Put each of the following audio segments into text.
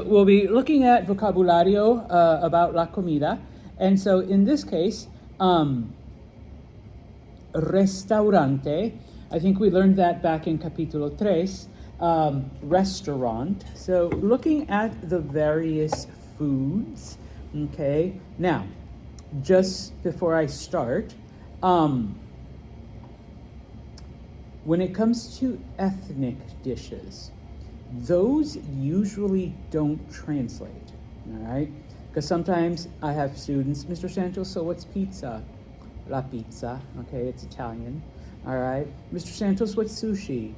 We'll be looking at vocabulario about la comida. And so in this case, restaurante, I think we learned that back in capítulo 3, restaurant. So looking at the various foods, okay? Now, just before I start, when it comes to ethnic dishes, those usually don't translate, all right? Because sometimes I have students, Mr. Santos, so what's pizza? La pizza, okay, it's Italian, all right? Mr. Santos, what's sushi?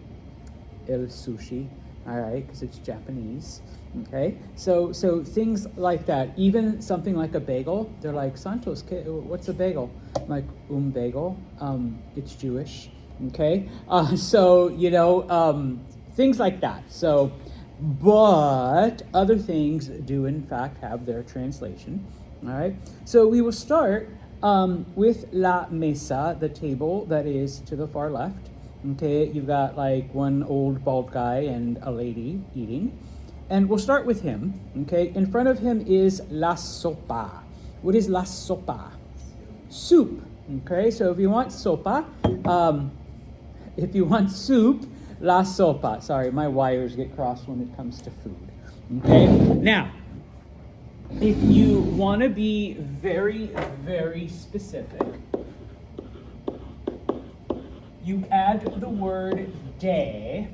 El sushi, all right, because it's Japanese, okay? So things like that, even something like a bagel, they're like, Santos, what's a bagel? I'm like, bagel, it's Jewish, okay? So, things like that. So, but other things do in fact have their translation. All right. So we will start with la mesa, the table that is to the far left. Okay. You've got like one old bald guy and a lady eating, and we'll start with him. Okay. In front of him is la sopa. What is la sopa? Soup. Okay. So if you want sopa, if you want soup, la sopa. Sorry, my wires get crossed when it comes to food. Okay? Now, if you want to be very, very specific, you add the word de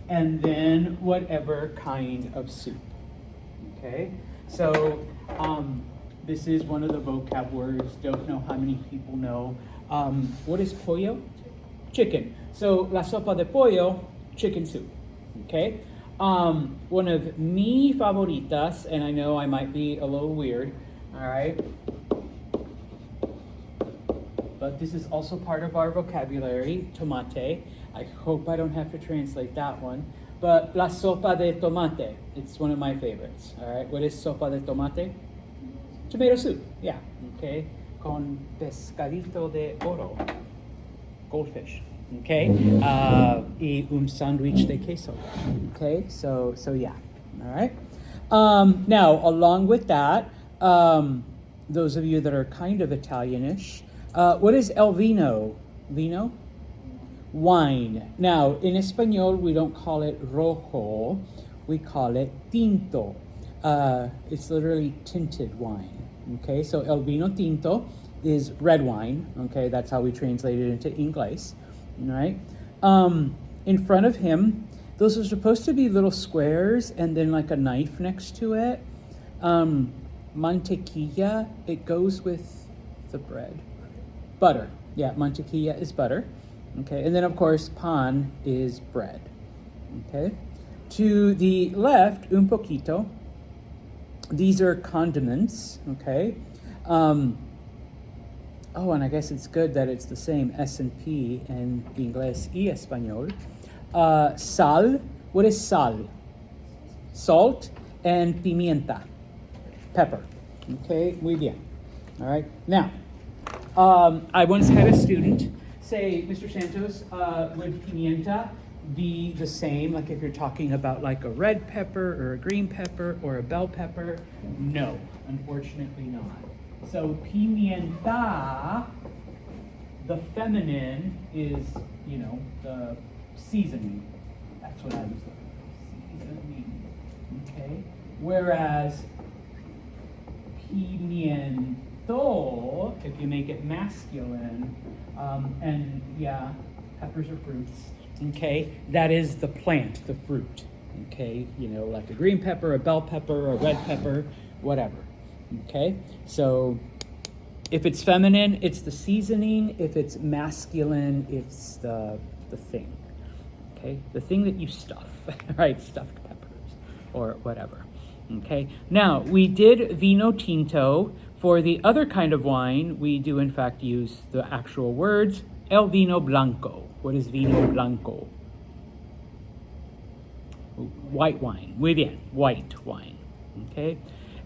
and then whatever kind of soup. Okay? So, this is one of the vocab words. Don't know how many people know. What is pollo? Chicken. So, la sopa de pollo, chicken soup, okay? One of mi favoritas, and I know I might be a little weird, all right? But this is also part of our vocabulary, tomate. I hope I don't have to translate that one. But la sopa de tomate, it's one of my favorites, all right? What is sopa de tomate? Tomato soup, yeah, okay? Con pescadito de oro, goldfish. Okay, y un sándwich de queso. Okay, so yeah, all right. Now, along with that, those of you that are kind of Italianish, what is el vino? Vino? Wine. Now, in Espanol, we don't call it rojo, we call it tinto. It's literally tinted wine. Okay, so el vino tinto is red wine. Okay, that's how we translate it into English. Right? In front of him, those are supposed to be little squares and then like a knife next to it. Mantequilla, it goes with the bread. Butter. Yeah, mantequilla is butter. Okay, and then of course, pan is bread. Okay. To the left, un poquito. These are condiments. Okay. Oh, and I guess it's good that it's the same S&P in English y Español. Sal. What is sal? Salt and pimienta. Pepper. Okay, muy bien. All right. Now, I once had a student say, Mr. Santos, would pimienta be the same, like if you're talking about like a red pepper or a green pepper or a bell pepper? No, unfortunately not. So pimienta, the feminine is, the seasoning. That's what I was looking for. Seasoning. Okay. Whereas pimiento, if you make it masculine, and yeah, peppers are fruits. Okay, that is the plant, the fruit. Okay, like a green pepper, a bell pepper, a red pepper, whatever. Okay, so if it's feminine, it's the seasoning. If it's masculine, it's the thing. Okay, the thing that you stuff, right? Stuffed peppers or whatever. Okay, now we did vino tinto. For the other kind of wine, we do in fact use the actual words, el vino blanco. What is vino blanco? White wine. Muy bien, white wine. Okay,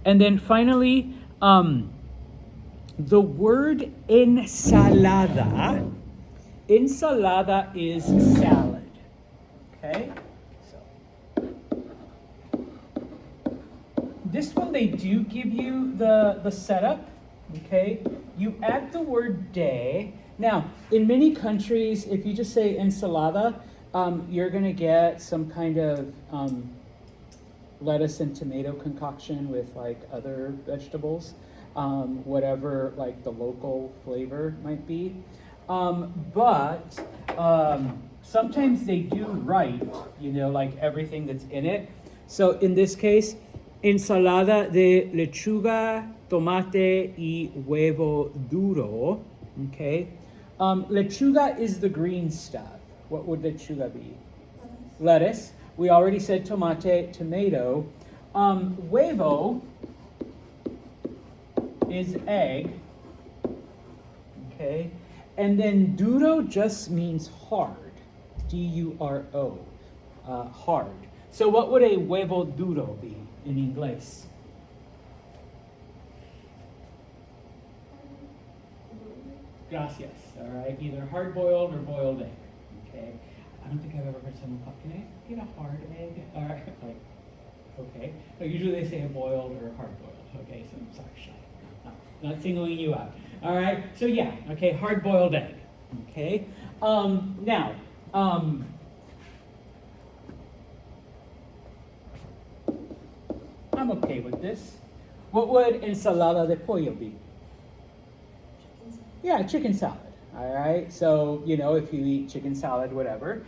and then finally, the word ensalada. Ensalada is salad. Okay, so This one they do give you the setup, okay? You add the word de. Now, in many countries, if you just say ensalada, you're gonna get some kind of lettuce and tomato concoction with like other vegetables, whatever like the local flavor might be. But sometimes they do write, like everything that's in it. So in this case, ensalada de lechuga, tomate y huevo duro, okay? Lechuga is the green stuff. What would lechuga be? Lettuce. We already said tomate, tomato. Huevo is egg, okay? And then duro just means hard, D-U-R-O, hard. So what would a huevo duro be in English? Gracias, all right? Either hard-boiled or boiled egg, okay? I don't think I've ever heard someone call, can I get a hard egg? All right, like, okay. But usually they say a boiled or hard-boiled, okay? So I'm sorry, shy. Not singling you out. All right, so yeah, okay, hard-boiled egg, okay? Now, I'm okay with this. What would ensalada de pollo be? Yeah, chicken salad. All right. So, if you eat chicken salad, whatever.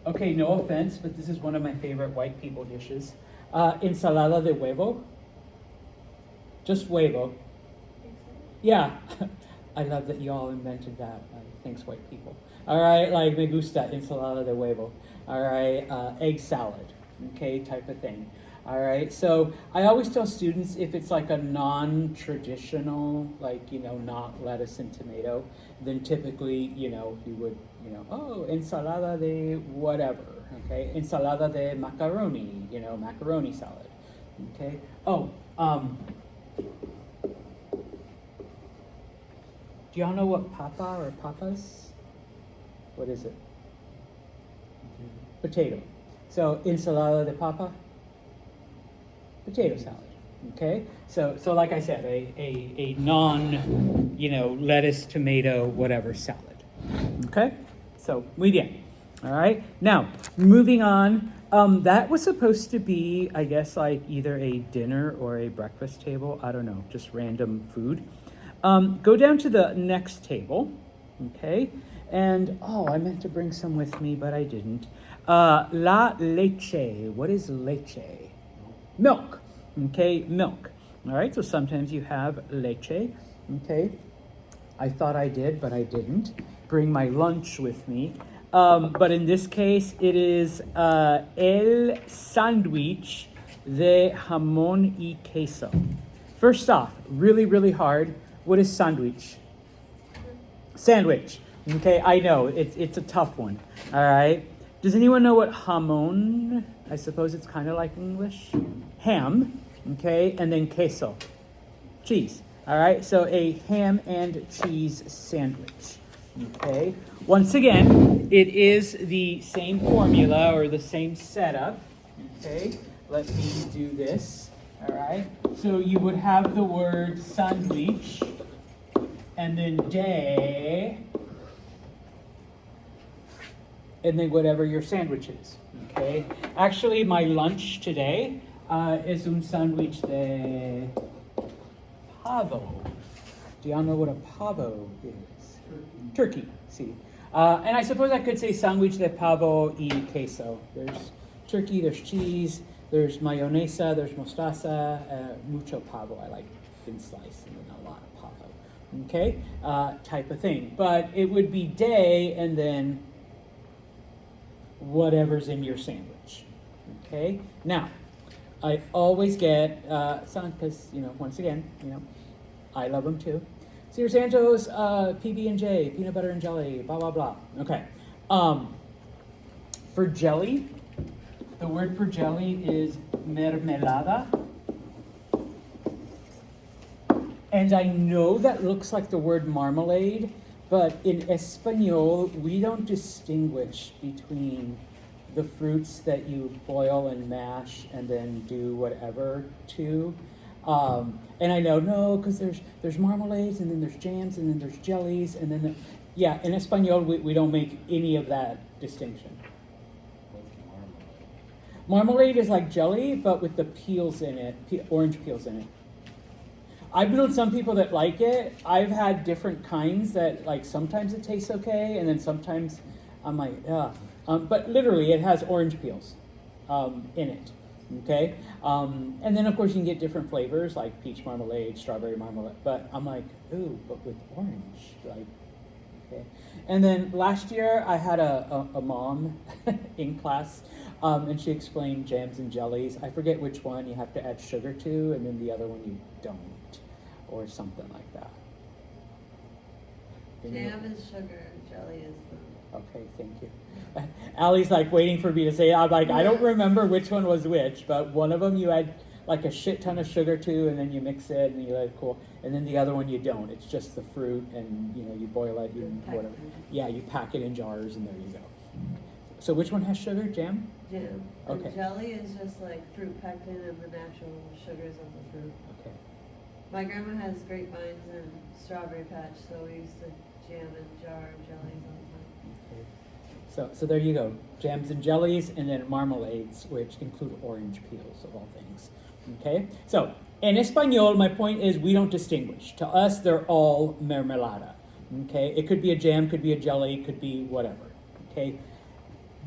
Okay, no offense, but this is one of my favorite white people dishes. Ensalada de huevo. Just huevo. Yeah. I love that y'all invented that. Thanks, white people. All right, like me gusta ensalada de huevo. All right, egg salad, okay, type of thing. All right, so I always tell students if it's like a non-traditional, like, not lettuce and tomato, then typically, you would, oh, ensalada de whatever, okay? Ensalada de macaroni, macaroni salad, okay? Oh, do y'all know what papa or papas? What is it? Potato. So ensalada de papa, potato salad. Okay. So like I said, a non, lettuce, tomato, whatever salad. Okay. So muy bien. All right. Now moving on. That was supposed to be, I guess, like either a dinner or a breakfast table. I don't know, just random food. Go down to the next table. Okay. And, I meant to bring some with me, but I didn't. La leche. What is leche? Milk. Okay, milk. All right, so sometimes you have leche. Okay. I thought I did, but I didn't. Bring my lunch with me. But in this case, it is el sándwich de jamón y queso. First off, really, really hard. What is sándwich? Sandwich. Okay, I know, it's a tough one, all right? Does anyone know what jamón, I suppose it's kind of like English? Ham, okay, and then queso, cheese, all right? So a ham and cheese sandwich, okay? Once again, it is the same formula or the same setup, okay? Let me do this, all right? So you would have the word sandwich, and then de, and then whatever your sandwich is, okay? Actually, my lunch today is un sándwich de pavo. Do y'all know what a pavo is? Turkey, see. And I suppose I could say sándwich de pavo y queso. There's turkey, there's cheese, there's mayonesa, there's mostaza, mucho pavo. I like thin slice and then a lot of pavo, okay? Type of thing. But it would be de and then whatever's in your sandwich, okay? Now, I always get some, because, once again, I love them too. Cedar Santos, PB&J, peanut butter and jelly, blah, blah, blah. Okay. For jelly, the word for jelly is mermelada. And I know that looks like the word marmalade, but in Espanol, we don't distinguish between the fruits that you boil and mash and then do whatever to. And I know, no, because there's marmalades, and then there's jams, and then there's jellies, and then, yeah, in Espanol, we don't make any of that distinction. What's marmalade? Marmalade is like jelly, but with the peels in it, orange peels in it. I've known some people that like it. I've had different kinds that, like, sometimes it tastes okay, and then sometimes I'm like, ugh. But literally, it has orange peels in it, okay? And then, of course, you can get different flavors, like peach marmalade, strawberry marmalade, but I'm like, ooh, but with orange, like, okay. And then last year, I had a mom in class, and she explained jams and jellies. I forget which one you have to add sugar to, and then the other one you don't, or something like that. Jam is sugar, jelly is the... Okay, thank you. Allie's like waiting for me to say, I'm like, I don't remember which one was which, but one of them you add like a shit ton of sugar to, and then you mix it, and you let it cool. And then the other one you don't. It's just the fruit, and you boil it, whatever. Yeah, you pack it in jars, and there you go. So which one has sugar? Jam? Jam. Okay. And jelly is just like fruit packed in and the natural sugars of the fruit. Okay. My grandma has grapevines and strawberry patch, so we used to jam and jar jellies all the time. Okay. So there you go. Jams and jellies, and then marmalades, which include orange peels of all things. Okay? So, in Espanol, my point is we don't distinguish. To us, they're all mermelada. Okay? It could be a jam, could be a jelly, could be whatever. Okay?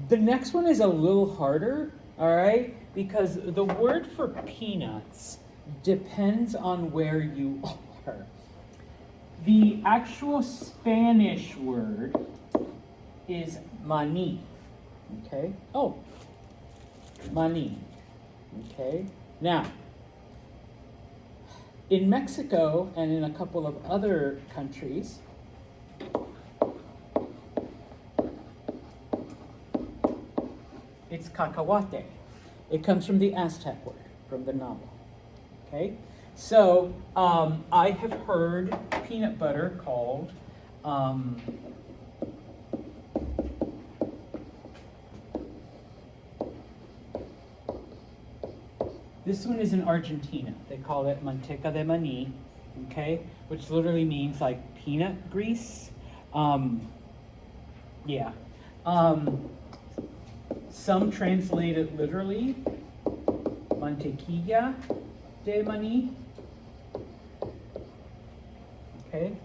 The next one is a little harder, all right? Because the word for peanuts depends on where you are. The actual Spanish word is maní. Okay? Oh, maní. Okay? Now, in Mexico and in a couple of other countries, it's cacahuate. It comes from the Aztec word, from the novel. Okay? So, I have heard peanut butter called this one is in Argentina. They call it manteca de maní, okay? Which literally means like peanut grease. Yeah. Some translate it literally, mantequilla de maní. Okay?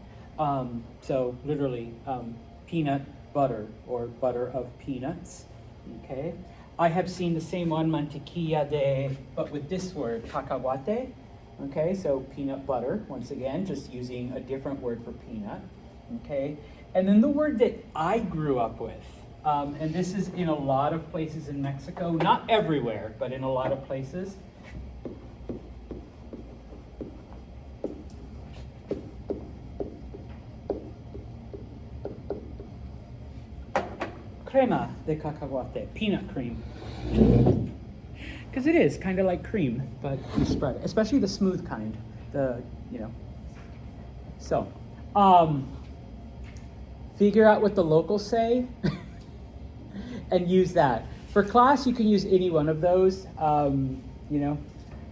So literally, peanut butter or butter of peanuts. Okay? I have seen the same one, mantequilla de, but with this word, cacahuate. Okay, so peanut butter, once again, just using a different word for peanut. Okay, and then the word that I grew up with, and this is in a lot of places in Mexico, not everywhere, but in a lot of places. Crema de cacahuate, peanut cream. Because it is kind of like cream, but you spread it, especially the smooth kind, So, figure out what the locals say and use that. For class, you can use any one of those.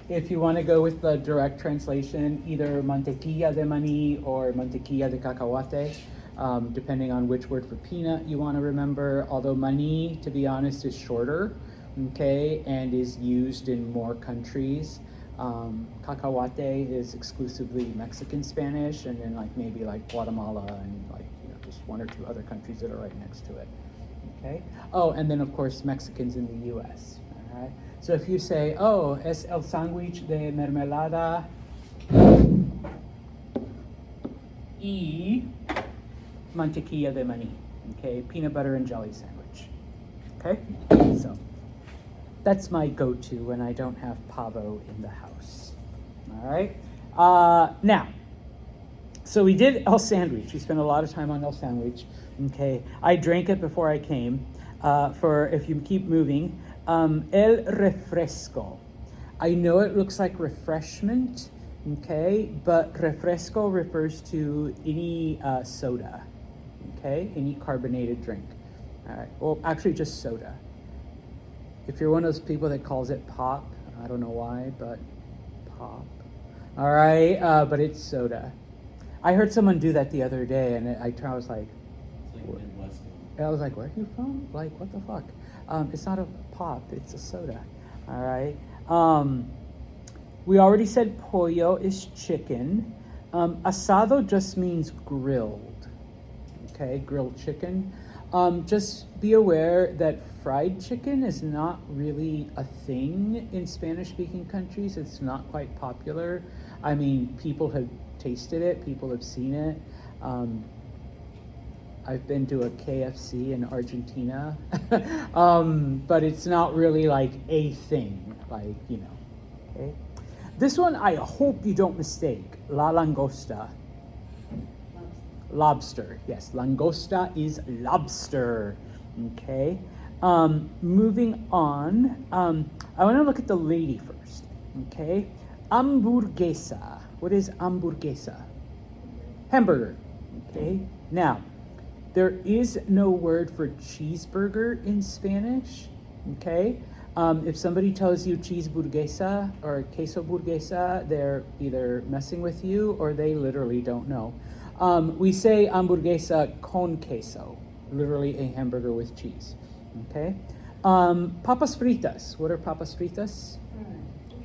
If you want to go with the direct translation, either mantequilla de maní or mantequilla de cacahuate. Depending on which word for peanut you want to remember. Although maní, to be honest, is shorter, okay, and is used in more countries. Cacahuate is exclusively Mexican Spanish, and then maybe Guatemala and just one or two other countries that are right next to it. Okay. Oh, and then of course Mexicans in the U.S. All right. So if you say, "Oh, es el sándwich de mermelada y mantequilla de maní," okay, peanut butter and jelly sandwich. Okay, so that's my go-to when I don't have pavo in the house. All right. Now, so we did El Sandwich. We spent a lot of time on El Sandwich. Okay, I drank it before I came. For if you keep moving, El Refresco. I know it looks like refreshment. Okay, but refresco refers to any soda. Okay, any carbonated drink. All right. Well, actually, just soda. If you're one of those people that calls it pop, I don't know why, but pop. All right, but it's soda. I heard someone do that the other day, and I was like, It's like Midwestern. I was like, where are you from? Like, what the fuck? It's not a pop, it's a soda. All right. We already said pollo is chicken. Asado just means grilled. Okay, grilled chicken. Just be aware that fried chicken is not really a thing in Spanish-speaking countries. It's not quite popular. I mean, people have tasted it, people have seen it. I've been to a KFC in Argentina, but it's not really like a thing, like, you know, okay? This one, I hope you don't mistake, la langosta. Lobster, yes, langosta is lobster, okay? Moving on, I want to look at the lady first, okay? Hamburguesa. What is hamburguesa? Hamburger, okay? Now, there is no word for cheeseburger in Spanish, okay? If somebody tells you cheeseburguesa or queso burguesa, they're either messing with you or they literally don't know. We say hamburguesa con queso, literally a hamburger with cheese, okay? Papas fritas. What are papas fritas?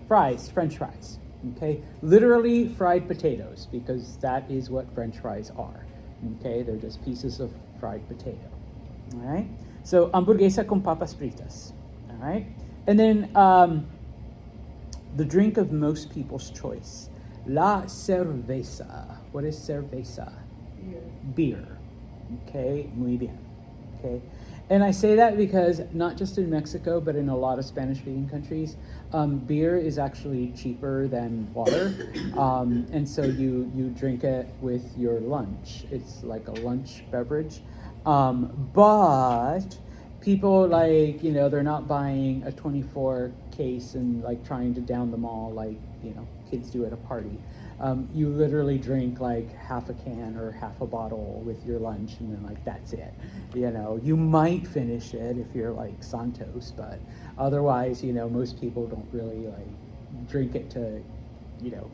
Fries, French fries, okay? Literally fried potatoes, because that is what French fries are, okay? They're just pieces of fried potato, all right? So hamburguesa con papas fritas, all right? And then the drink of most people's choice, la cerveza. What is cerveza? Beer, okay? Muy bien, okay? And I say that because not just in Mexico, but in a lot of Spanish-speaking countries, beer is actually cheaper than water, and so you drink it with your lunch. It's like a lunch beverage, but people, like, you know, they're not buying a 24 case and like trying to down them all like, you know, kids do at a party. You literally drink like half a can or half a bottle with your lunch, and then like that's it. You know, you might finish it if you're like Santos, but otherwise, you know, most people don't really like drink it to, you know,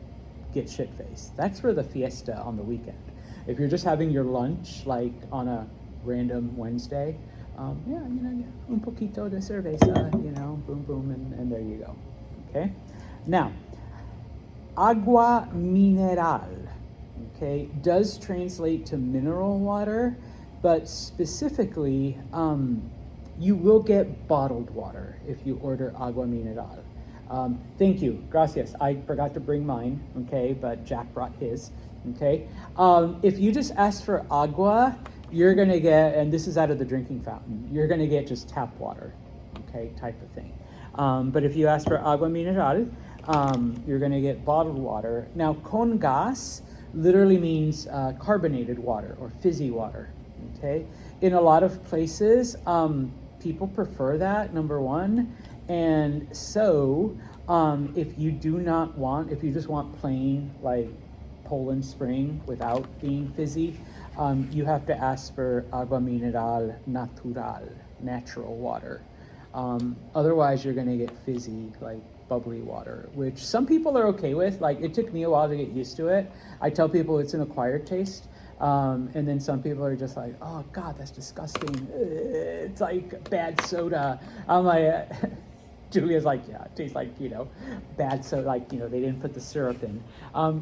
get shit-faced. That's for the fiesta on the weekend. If you're just having your lunch like on a random Wednesday, yeah, you know, un poquito de cerveza, you know, boom, boom, and there you go. Okay? Now, agua mineral, okay, does translate to mineral water, but specifically, you will get bottled water if you order agua mineral. Thank you, gracias. I forgot to bring mine, okay, but Jack brought his, okay. If you just ask for agua, you're gonna get, and this is out of the drinking fountain, you're gonna get just tap water, okay, type of thing. But if you ask for agua mineral, you're gonna get bottled water. Now, con gas literally means carbonated water or fizzy water, okay? In a lot of places, people prefer that, number one. And so, if you just want plain, like, Poland Spring without being fizzy, you have to ask for agua mineral natural, natural water. Otherwise, you're gonna get fizzy, like bubbly water, which some people are okay with. Like, it took me a while to get used to it. I tell people it's an acquired taste. And then some people are just like, oh God, that's disgusting. It's like bad soda. I'm like, Julia's like, yeah, it tastes like, you know, bad soda, like, you know, they didn't put the syrup in.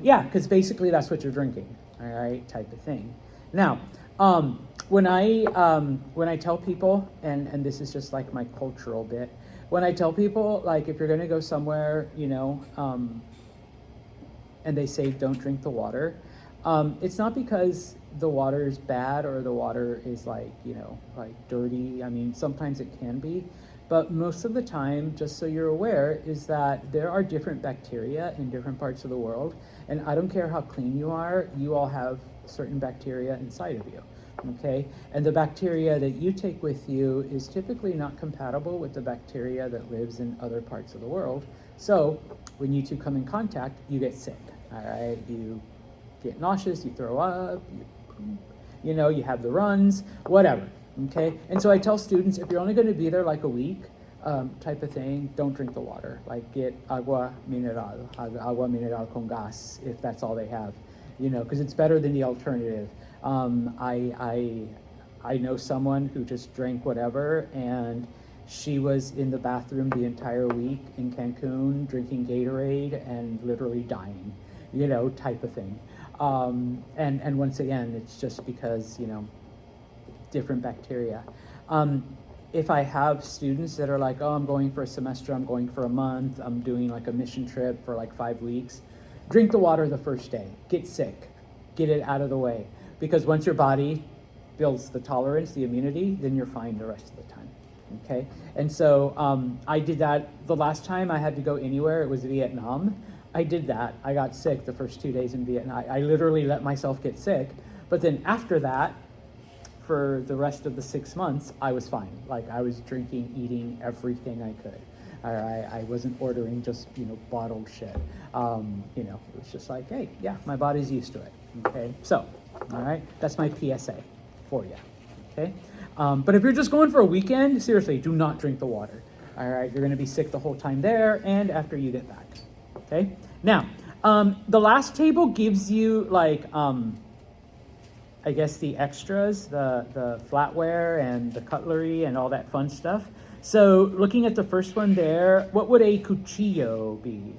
Yeah, because basically that's what you're drinking, all right, type of thing. Now, when I tell people, and this is just like my cultural bit, when I tell people, like, if you're gonna go somewhere, you know, and they say don't drink the water, it's not because the water is bad or the water is like, you know, like dirty. I mean, sometimes it can be, but most of the time, just so you're aware, is that there are different bacteria in different parts of the world, and I don't care how clean you are, you all have certain bacteria inside of you, okay? And the bacteria that you take with you is typically not compatible with the bacteria that lives in other parts of the world. So when you two come in contact, you get sick, all right? You get nauseous, you throw up, you know, you have the runs, whatever, okay? And so I tell students, if you're only gonna be there like a week, type of thing, don't drink the water. Like get agua mineral con gas if that's all they have, because it's better than the alternative. I know someone who just drank whatever, and she was in the bathroom the entire week in Cancun drinking Gatorade and literally dying, type of thing. And once again, it's just because, different bacteria. If I have students that are like, oh, I'm going for a semester, I'm going for a month, I'm doing like a mission trip for like 5 weeks, drink the water the first day. Get sick. Get it out of the way. Because once your body builds the tolerance, the immunity, then you're fine the rest of the time. Okay? And so I did that the last time I had to go anywhere, it was Vietnam. I did that. I got sick the first 2 days in Vietnam. I literally let myself get sick. But then after that, for the rest of the 6 months, I was fine. Like I was drinking, eating everything I could. I wasn't ordering just, bottled shit. It was just like, hey, yeah, my body's used to it. Okay, so, all right, that's my PSA for you. Okay, but if you're just going for a weekend, seriously, do not drink the water. All right, you're going to be sick the whole time there and after you get back. Okay, now, the last table gives you like, I guess the extras, the flatware and the cutlery and all that fun stuff. So looking at the first one there, what would a cuchillo be?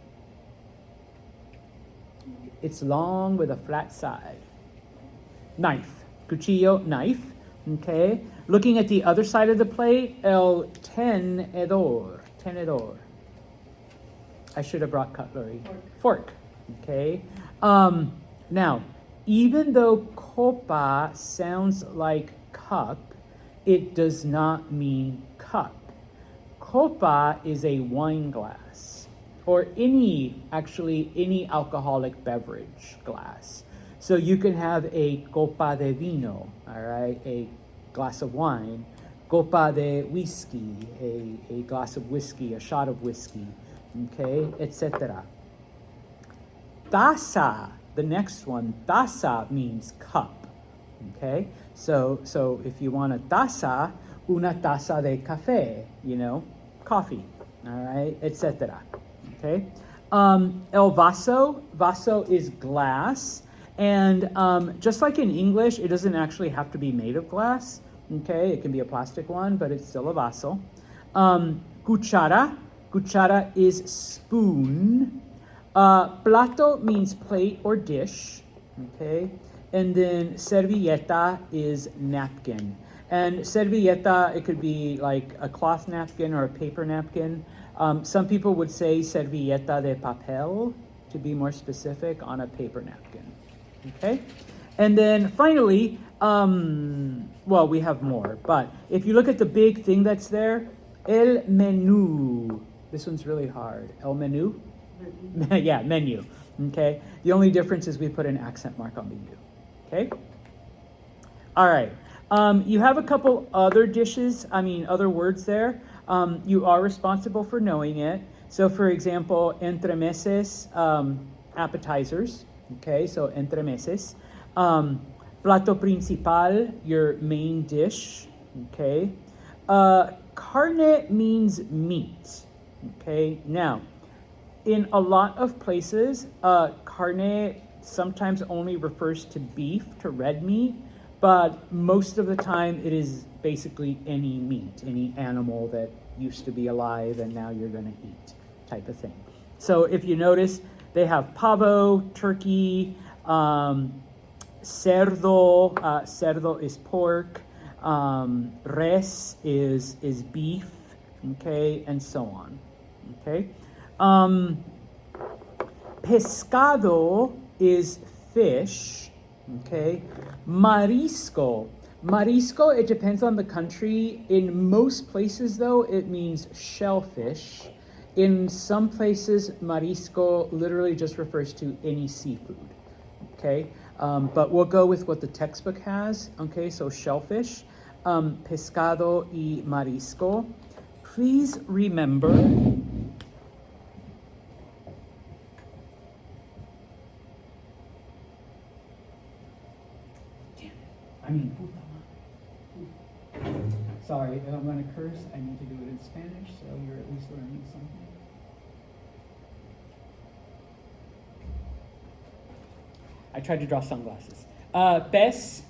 It's long with a flat side. Knife. Cuchillo, knife. Okay. Looking at the other side of the plate, el tenedor. Tenedor. I should have brought cutlery. Fork. Okay. Now, even though copa sounds like cup, it does not mean cup. Copa is a wine glass, or any alcoholic beverage glass. So you can have a copa de vino, all right, a glass of wine, copa de whiskey, a glass of whiskey, a shot of whiskey, okay, etc. Taza, the next one, taza means cup, okay? So if you want a taza, una taza de café, coffee, all right, etc. Okay? El vaso is glass, and just like in English, it doesn't actually have to be made of glass, okay? It can be a plastic one, but it's still a vaso. Cuchara is spoon. Plato means plate or dish, okay? And then servilleta is napkin. And servilleta, it could be like a cloth napkin or a paper napkin. Some people would say servilleta de papel, to be more specific, on a paper napkin, okay? And then finally, we have more, but if you look at the big thing that's there, el menú. This one's really hard. El menú? Yeah, menu, okay? The only difference is we put an accent mark on the U, okay? All right. You have a couple other other words there. You are responsible for knowing it. So for example, entremeses, appetizers, okay? So entremeses. Plato principal, your main dish, okay? Carne means meat, okay? Now, in a lot of places, carne sometimes only refers to beef, to red meat, but most of the time it is basically any meat, any animal that used to be alive and now you're going to eat type of thing. So if you notice, they have pavo, turkey, cerdo, cerdo is pork, res is beef, okay, and so on, okay? Pescado is fish, okay? Marisco, it depends on the country. In most places, though, it means shellfish. In some places, marisco literally just refers to any seafood, okay? But we'll go with what the textbook has, okay? So shellfish, pescado y marisco. Please remember Sorry, if I'm going to curse, I need to do it in Spanish, so you're at least learning something. I tried to draw sunglasses. Pez,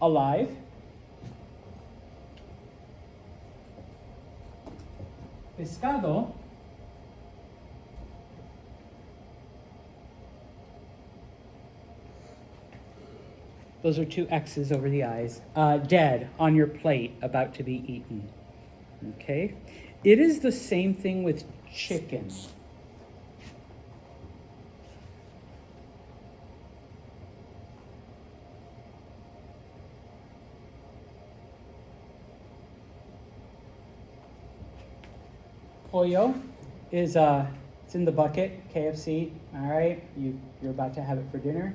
alive. Pescado. Those are two X's over the eyes. Dead, on your plate, about to be eaten. Okay? It is the same thing with chicken. Pollo is it's in the bucket, KFC. All right, you're about to have it for dinner.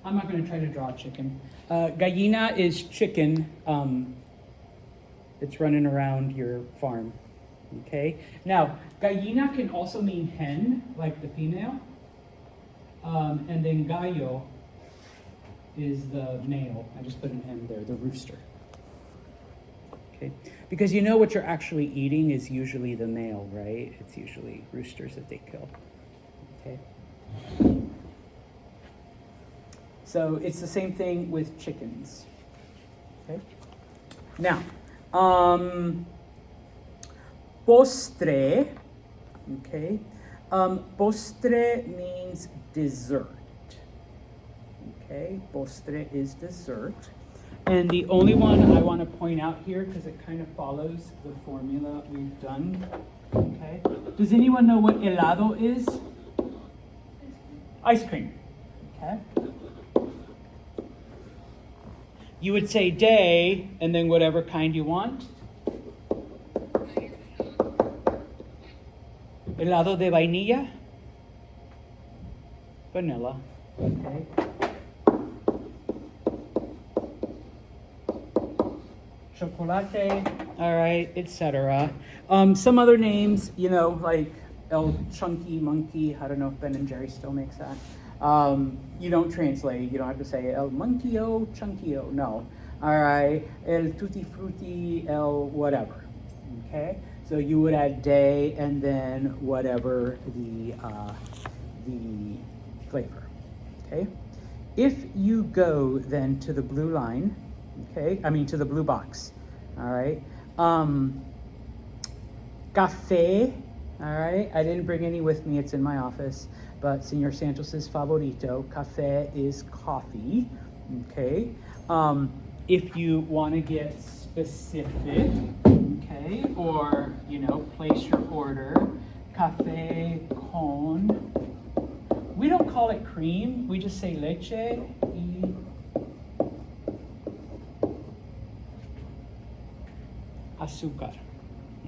I'm not going to try to draw chicken. Gallina is chicken. It's running around your farm. Okay. Now, gallina can also mean hen, like the female. And then gallo is the male. I just put an M there, the rooster. Okay. Because you know what you're actually eating is usually the male, right? It's usually roosters that they kill. Okay. So it's the same thing with chickens. Okay. Now, postre. Okay. Postre means dessert. Okay, postre is dessert. And the only one I want to point out here, because it kind of follows the formula we've done. Okay. Does anyone know what helado is? Ice cream. Okay. You would say de, and then whatever kind you want. Helado de vainilla. Vanilla. Okay. Chocolate. All right, etc. Some other names, you know, like El Chunky Monkey. I don't know if Ben and Jerry still makes that. You don't translate. You don't have to say El Monkey-o, Chunky-o. No. All right. El Tutti Frutti, El whatever. Okay. So you would add de and then whatever the flavor. Okay. If you go then to the blue line, okay, I mean to the blue box. All right. Café. All right. I didn't bring any with me. It's in my office. But Señor Santos's favorito, café is coffee. Okay. If you want to get specific, okay, or, you know, place your order, café con, we don't call it cream, we just say leche y azúcar,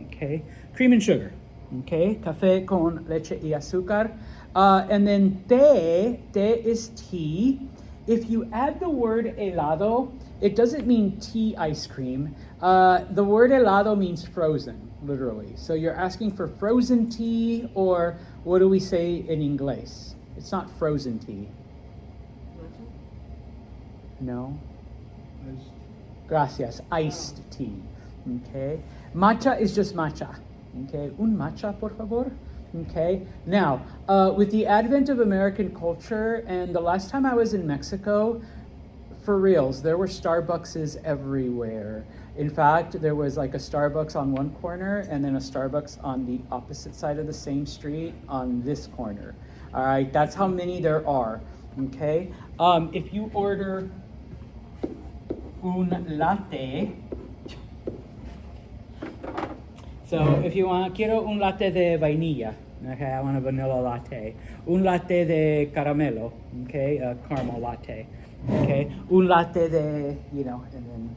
okay, cream and sugar, okay, café con leche y azúcar, and then té is tea. If you add the word helado, it doesn't mean tea ice cream. The word helado means frozen, literally. So you're asking for frozen tea, or what do we say in English? It's not frozen tea. Matcha? No. Gracias. Iced tea. Okay. Matcha is just matcha. Okay. Un matcha, por favor. Okay. Now, with the advent of American culture, and the last time I was in Mexico, for reals, there were Starbuckses everywhere. In fact, there was like a Starbucks on one corner and then a Starbucks on the opposite side of the same street on this corner. All right, that's how many there are. Okay. If you order un latte, so if you want, quiero un latte de vainilla. Okay, I want a vanilla latte. Un latte de caramelo. Okay, a caramel latte. Okay, un latte de, you know, and then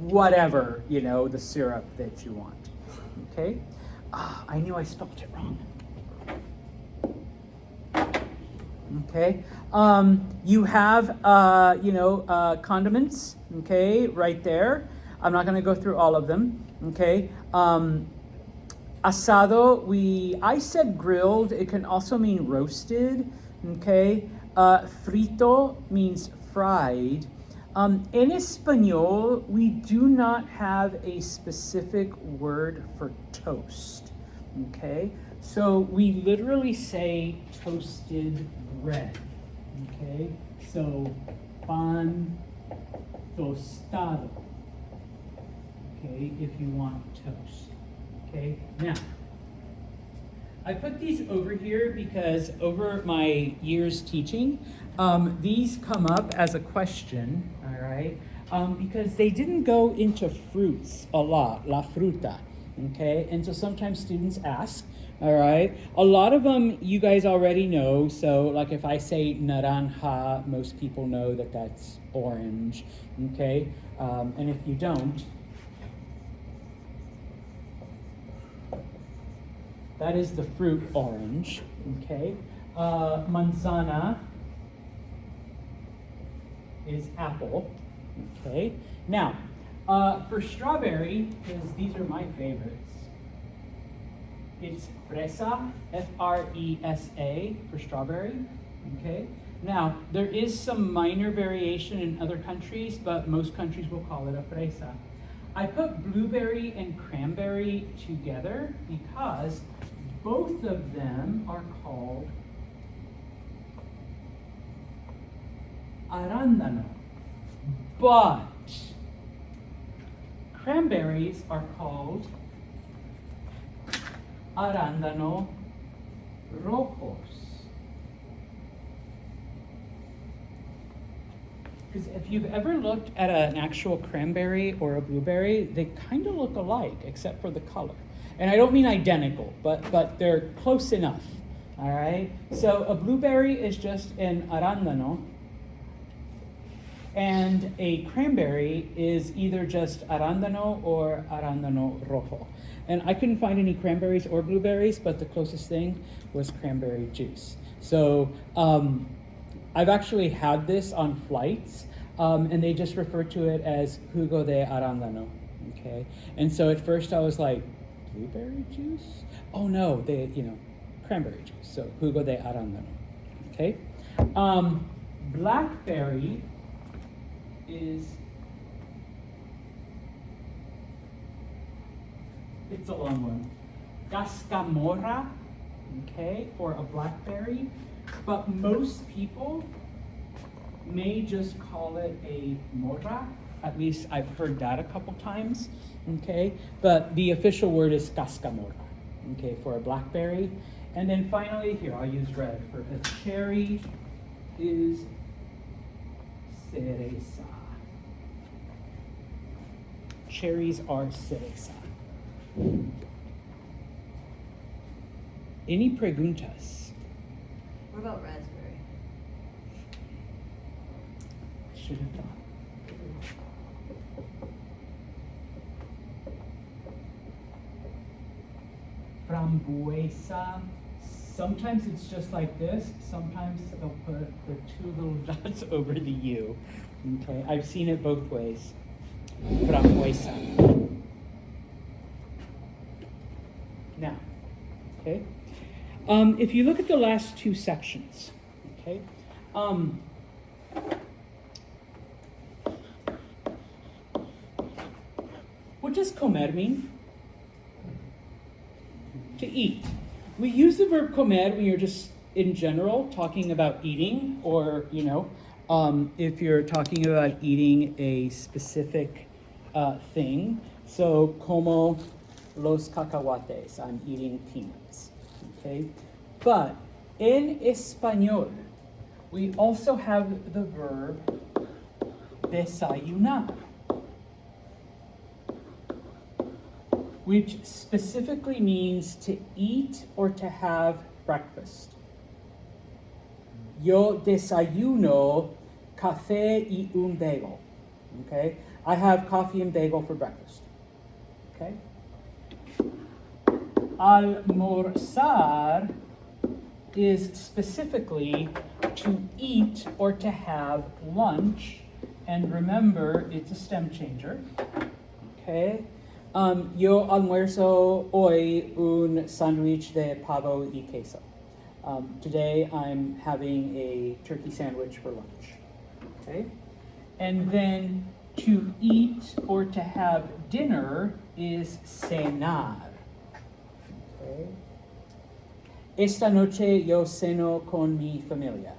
whatever, you know, the syrup that you want. Okay, I knew I spelled it wrong. Okay, you have, you know, condiments. Okay, right there. I'm not going to go through all of them. Okay, Asado, I said grilled. It can also mean roasted. Okay. Frito means fried. En Espanol, we do not have a specific word for toast. Okay. So we literally say toasted bread. Okay. So pan tostado. Okay, if you want toast. Okay, now, I put these over here because over my years teaching, these come up as a question, all right? Because they didn't go into fruits a lot, la fruta, okay? And so sometimes students ask, all right? A lot of them you guys already know, so like if I say naranja, most people know that that's orange, okay? And if you don't, that is the fruit orange, okay? Manzana is apple, okay? Now, for strawberry, because these are my favorites, it's fresa, F-R-E-S-A for strawberry, okay? Now, there is some minor variation in other countries, but most countries will call it a fresa. I put blueberry and cranberry together because both of them are called arándano. But cranberries are called arándano rojos. Because if you've ever looked at an actual cranberry or a blueberry, they kind of look alike, except for the color. And I don't mean identical, but they're close enough, all right? So a blueberry is just an arándano, and a cranberry is either just arándano or arándano rojo. And I couldn't find any cranberries or blueberries, but the closest thing was cranberry juice. So I've actually had this on flights, and they just refer to it as jugo de arándano, okay? And so at first I was like, blueberry juice? Oh no, cranberry juice. So jugo de arándano, okay? Blackberry it's a long one. Cascamorra, okay, for a blackberry. But most people may just call it a morra. At least I've heard that a couple times, okay? But the official word is cascamorra, okay, for a blackberry. And then finally, here, I'll use red. For a cherry is cereza. Cherries are cereza. Any preguntas? What about raspberry? Should have thought. Frambuesa. Sometimes it's just like this. Sometimes they'll put the two little dots over the U. Okay, I've seen it both ways. Frambuesa. Now, okay. If you look at the last two sections, okay. What does comer mean? To eat. We use the verb comer when you're just in general talking about eating, or if you're talking about eating a specific thing. So como los cacahuates, I'm eating peanuts. Okay, but in Español, we also have the verb desayunar, which specifically means to eat or to have breakfast. Yo desayuno café y un bagel. Okay, I have coffee and bagel for breakfast. Okay. Almorzar is specifically to eat or to have lunch, and remember, it's a stem changer. Okay. Yo almuerzo hoy un sándwich de pavo y queso. Today I'm having a turkey sandwich for lunch. Okay? And then to eat or to have dinner is cenar. Okay? Esta noche yo ceno con mi familia.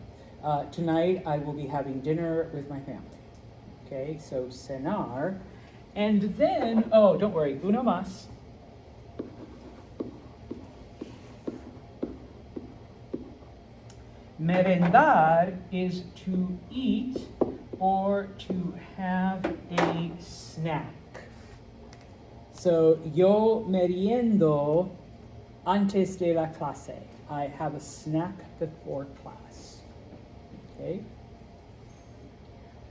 Tonight I will be having dinner with my family. Okay, so cenar. And then, oh, don't worry, uno más. Merendar is to eat or to have a snack. So, yo meriendo antes de la clase. I have a snack before class. Okay?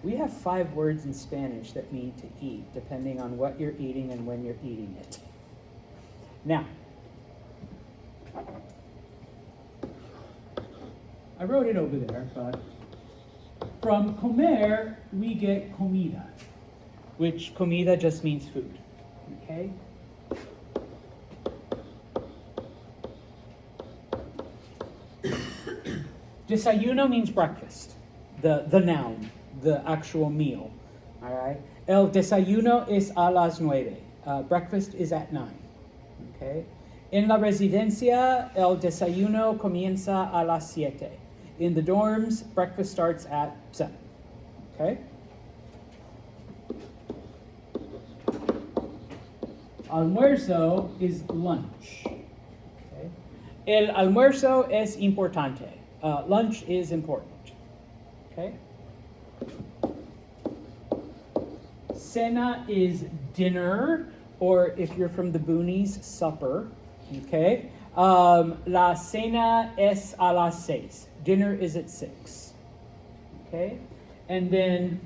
We have 5 words in Spanish that mean to eat, depending on what you're eating and when you're eating it. Now, I wrote it over there, but from comer, we get comida, which comida just means food, okay? Desayuno means breakfast, the noun, the actual meal, all right? El desayuno es a las 9. Breakfast is at 9, okay? En la residencia, el desayuno comienza a las 7. In the dorms, breakfast starts at 7, okay? Almuerzo is lunch, okay? El almuerzo es importante. Lunch is important, okay? Cena is dinner, or if you're from the boonies, supper, okay? La cena es a las 6. Dinner is at 6, okay? And then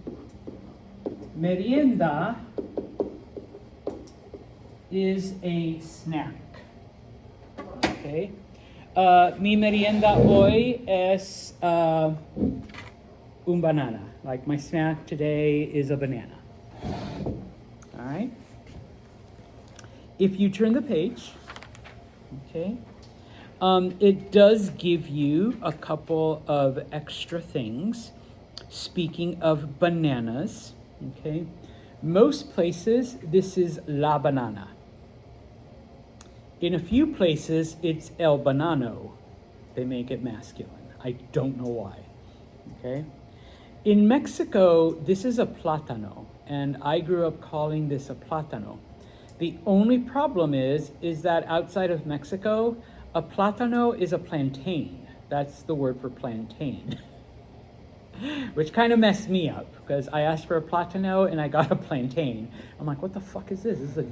merienda is a snack, okay? Mi merienda hoy es un banana. Like my snack today is a banana. All right? If you turn the page, okay, it does give you a couple of extra things. Speaking of bananas, okay, most places this is la banana. In a few places it's el banano. They make it masculine. I don't know why, okay? In Mexico, this is a plátano, and I grew up calling this a plátano. The only problem is that outside of Mexico, a plátano is a plantain. That's the word for plantain. Which kind of messed me up, because I asked for a plátano and I got a plantain. I'm like, what the fuck is this? This is a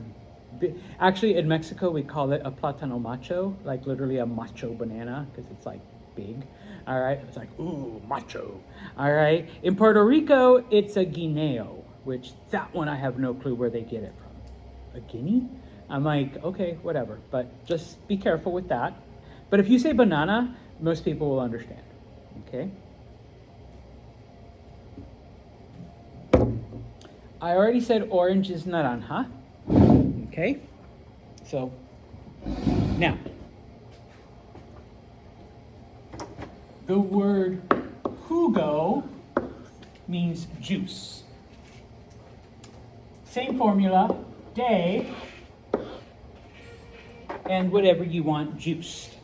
big... Actually, in Mexico, we call it a plátano macho, like literally a macho banana, because it's like big. All right, it's like, ooh, macho. All right, in Puerto Rico, it's a guineo, which that one I have no clue where they get it from. A guinea? I'm like, okay, whatever, but just be careful with that. But if you say banana, most people will understand, okay? I already said orange is naranja, okay? So, now, the word jugo means juice. Same formula, de, and whatever you want juiced.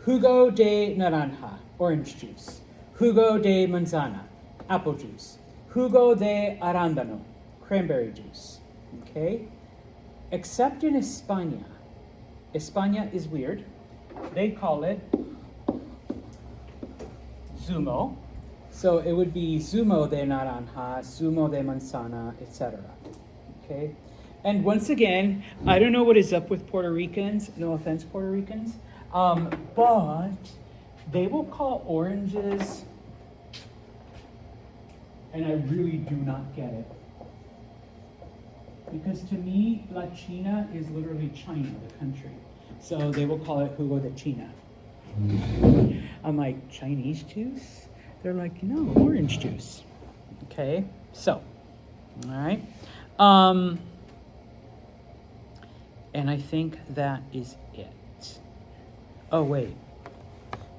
Jugo de naranja, orange juice. Jugo de manzana, apple juice. Jugo de arándano, cranberry juice. Okay? Except in España. España is weird. They call it zumo. So it would be zumo de naranja, zumo de manzana, etc. Okay? And once again, I don't know what is up with Puerto Ricans, no offense, Puerto Ricans, but they will call oranges, and I really do not get it. Because to me, La China is literally China, the country. So they will call it jugo de China. I'm like, Chinese juice? They're like, no, orange juice. Okay, so, all right. And I think that is it. Oh, wait.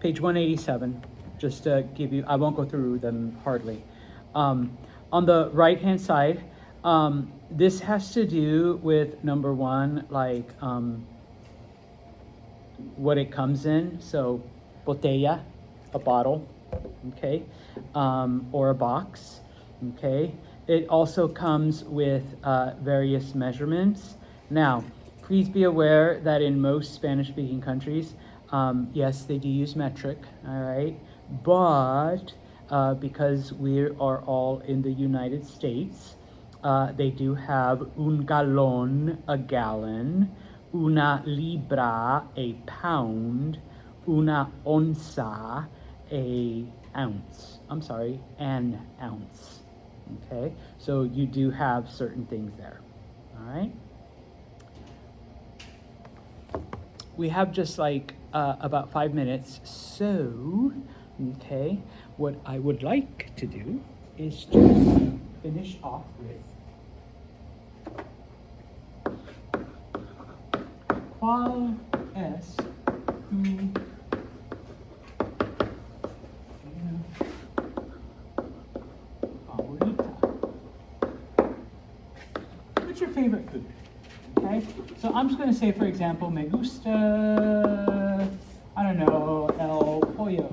Page 187, just to give you, I won't go through them hardly. On the right-hand side, this has to do with number one, like what it comes in. So, botella, a bottle, okay, or a box, okay. It also comes with various measurements. Now, please be aware that in most Spanish-speaking countries, yes, they do use metric, all right, but because we are all in the United States, they do have un galón, a gallon, una libra, a pound, una onza, an ounce. Okay, so you do have certain things there. All right. We have just like about 5 minutes, so okay, what I would like to do is just finish off with ¿cuál es tu favorita? What's your favorite food? Okay, so I'm just going to say, for example, me gusta, I don't know, el pollo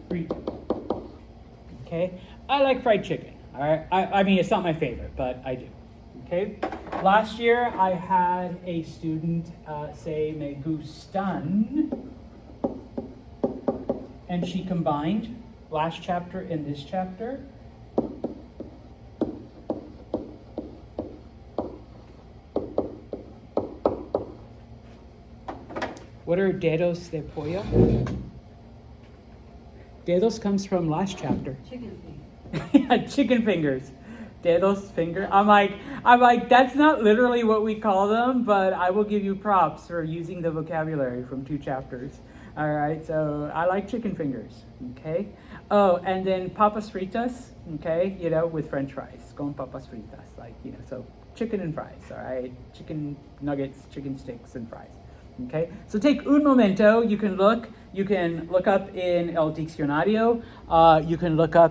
frito. Okay, I like fried chicken. All right, I mean, it's not my favorite, but I do. Okay, last year I had a student say me gustan, and she combined last chapter and this chapter. What are dedos de pollo? Dedos comes from last chapter. Chicken feet. Chicken fingers. Dedos, finger. I'm like, that's not literally what we call them, but I will give you props for using the vocabulary from 2 chapters. All right, so I like chicken fingers, okay? Oh, and then papas fritas, okay, you know, with French fries. Con papas fritas, like, you know, so chicken and fries, all right? Chicken nuggets, chicken sticks, and fries. Okay, so take un momento. You can look up in El Diccionario. You can look up